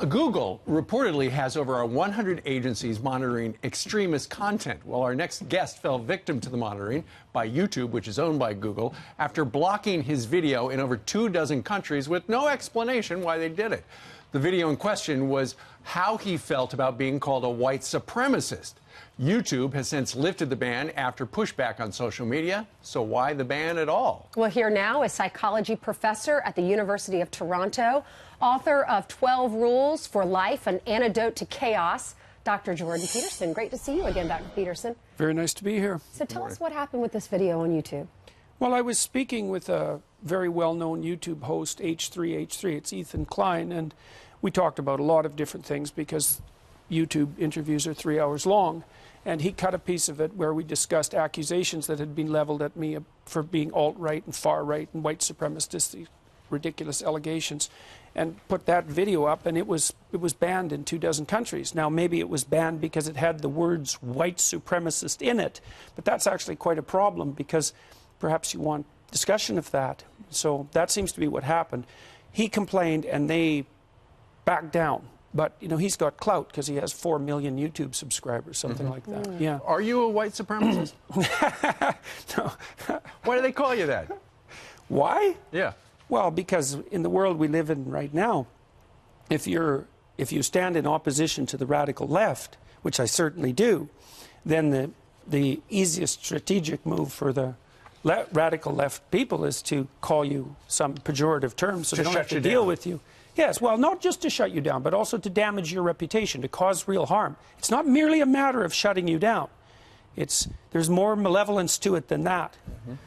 Google reportedly has over 100 agencies monitoring extremist content. Well, our next guest fell victim to the monitoring by YouTube, which is owned by Google, after blocking his video in over 24 countries with no explanation why they did it. The video in question was how he felt about being called a white supremacist. YouTube has since lifted the ban after pushback on social media. So why the ban at all? Well, here now is psychology professor at the University of Toronto, author of 12 Rules for Life, An Antidote to Chaos, Dr. Jordan Peterson. Great to see you again, Dr. Peterson. Very nice to be here. So tell us what happened with this video on YouTube. Well, I was speaking with a very well-known YouTube host, H3H3. It's Ethan Klein, and we talked about a lot of different things because YouTube interviews are 3 hours long. And he cut a piece of it where we discussed accusations that had been leveled at me for being alt-right and far-right and white supremacist, ridiculous allegations, and put that video up, and it was banned in 24 countries. Now, maybe it was banned because it had the words white supremacist in it, but that's actually quite a problem because perhaps you want discussion of that. So that seems to be what happened. He complained, and they backed down. But, you know, he's got clout because he has 4 million YouTube subscribers, something like that. Yeah. Are you a white supremacist? No. Why do they call you that? Why? Yeah. Well, because in the world we live in right now, if you stand in opposition to the radical left, which I certainly do, then the easiest strategic move for the radical left people is to call you some pejorative terms so they don't have to deal with you. Yes, well, not just to shut you down, but also to damage your reputation, to cause real harm. It's not merely a matter of shutting you down. There's more malevolence to it than that.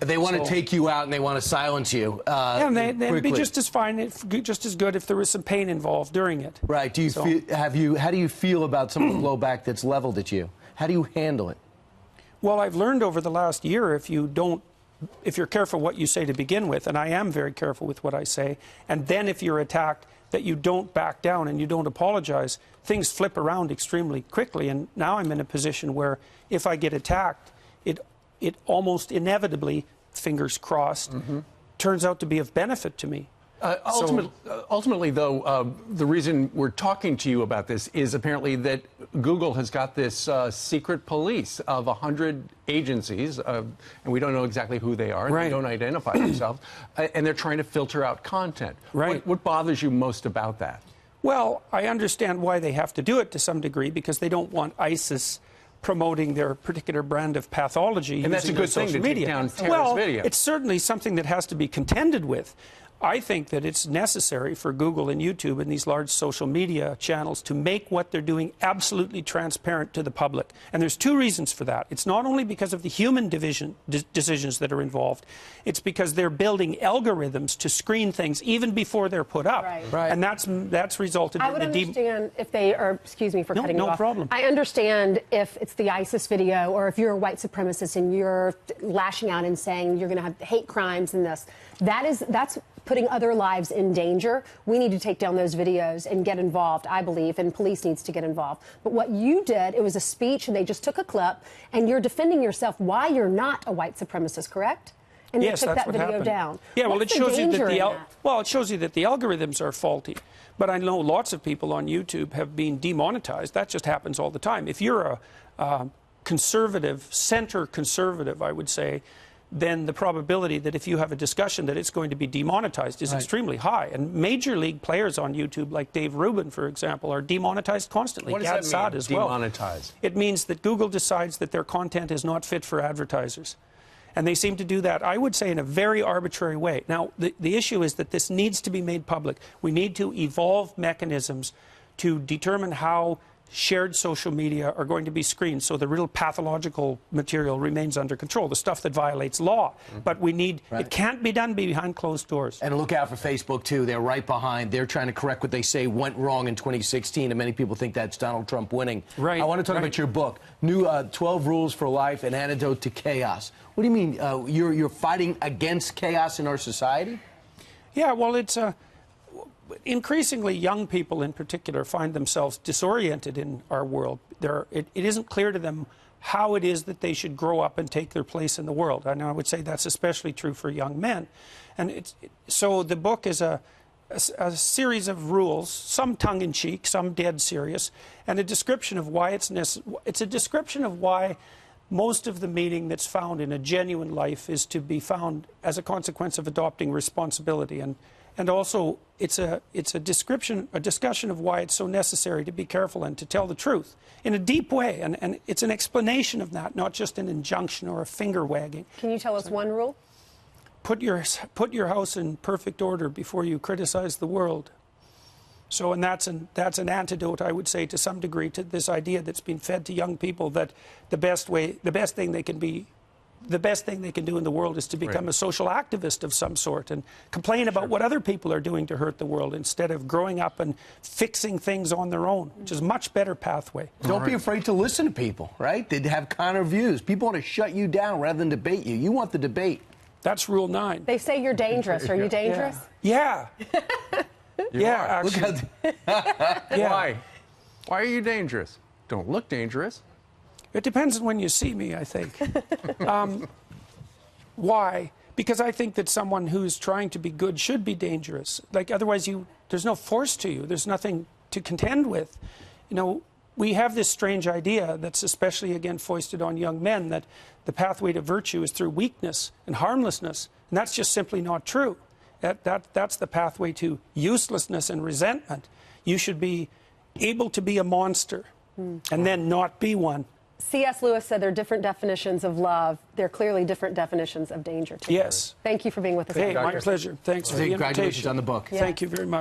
They want to take you out and they want to silence you. Yeah, and they'd be just as fine, just as good if there was some pain involved during it. Right. Do you how do you feel about some of the blowback that's leveled at you? How do you handle it? Well, I've learned over the last year if you're careful what you say to begin with, and I am very careful with what I say, and then if you're attacked, that you don't back down and you don't apologize, things flip around extremely quickly. And now I'm in a position where if I get attacked, it almost inevitably, fingers crossed, turns out to be of benefit to me. Ultimately, though, the reason we're talking to you about this is apparently that Google has got this secret police of 100 agencies, and we don't know exactly who they are. Right. They don't identify themselves, and they're trying to filter out content. Right. What bothers you most about that? Well, I understand why they have to do it to some degree, because they don't want ISIS promoting their particular brand of pathology. And that's a good thing to take down terrorist videos. It's certainly something that has to be contended with. I think that it's necessary for Google and YouTube and these large social media channels to make what they're doing absolutely transparent to the public. And there's two reasons for that. It's not only because of the human decisions that are involved, it's because they're building algorithms to screen things even before they're put up. Right. And that's resulted in I would understand if they are, excuse me for cutting you off. No problem. I understand if it's the ISIS video or if you're a white supremacist and you're lashing out and saying you're going to have hate crimes and this. That's putting other lives in danger. We need to take down those videos and get involved, I believe, and police needs to get involved. But what you did, it was a speech, and they just took a clip, and you're defending yourself why you're not a white supremacist, correct? And yes, they took that's that what video happened. down. Yeah, well, it What's shows the you that danger it shows you that the algorithms are faulty. But I know lots of people on YouTube have been demonetized. That just happens all the time. If you're a conservative, center conservative, I would say, then the probability that if you have a discussion that it's going to be demonetized is extremely high. And major league players on YouTube, like Dave Rubin, for example, are demonetized constantly. What does that mean, as well. demonetized? It means that Google decides that their content is not fit for advertisers. And they seem to do that, I would say, in a very arbitrary way. Now, the issue is that this needs to be made public. We need to evolve mechanisms to determine how shared social media are going to be screened so the real pathological material remains under control, the stuff that violates law. But we need, it can't be done behind closed doors. And look out for Facebook, too. They're right behind. They're trying to correct what they say went wrong in 2016, and many people think that's Donald Trump winning. Right. I want to talk about your book, new 12 Rules for Life, An Antidote to Chaos. What do you mean? You're fighting against chaos in our society? Yeah, well, it's increasingly young people in particular find themselves disoriented in our world. It isn't clear to them how it is that they should grow up and take their place in the world. And I would say that's especially true for young men. And so the book is a a series of rules, some tongue-in-cheek, some dead serious, and a description of why it's a description of why most of the meaning that's found in a genuine life is to be found as a consequence of adopting responsibility, and also it's a discussion of why it's so necessary to be careful and to tell the truth in a deep way, and it's an explanation of that, not just an injunction or a finger wagging. Can you tell us one rule? Put your house in perfect order before you criticize the world. So, and that's an antidote, I would say, to some degree, to this idea that's been fed to young people that the best thing they can do in the world is to become a social activist of some sort and complain about what other people are doing to hurt the world instead of growing up and fixing things on their own, which is a much better pathway. Don't be afraid to listen to people, right? They have counter views. People want to shut you down rather than debate you. You want the debate. That's rule 9. They say you're dangerous. Are you dangerous? Yeah. Yeah, actually. Why? Why are you dangerous? Don't look dangerous. It depends on when you see me, I think. Why? Because I think that someone who's trying to be good should be dangerous. Like, otherwise there's no force to you. There's nothing to contend with. You know, we have this strange idea that's especially, again, foisted on young men, that the pathway to virtue is through weakness and harmlessness. And that's just simply not true. That's the pathway to uselessness and resentment. You should be able to be a monster and then not be one. C.S. Lewis said there are different definitions of love. There are clearly different definitions of danger, too. Yes. Thank you for being with us. Hey, my pleasure. Thanks for the invitation. Congratulations on the book. Thank you very much.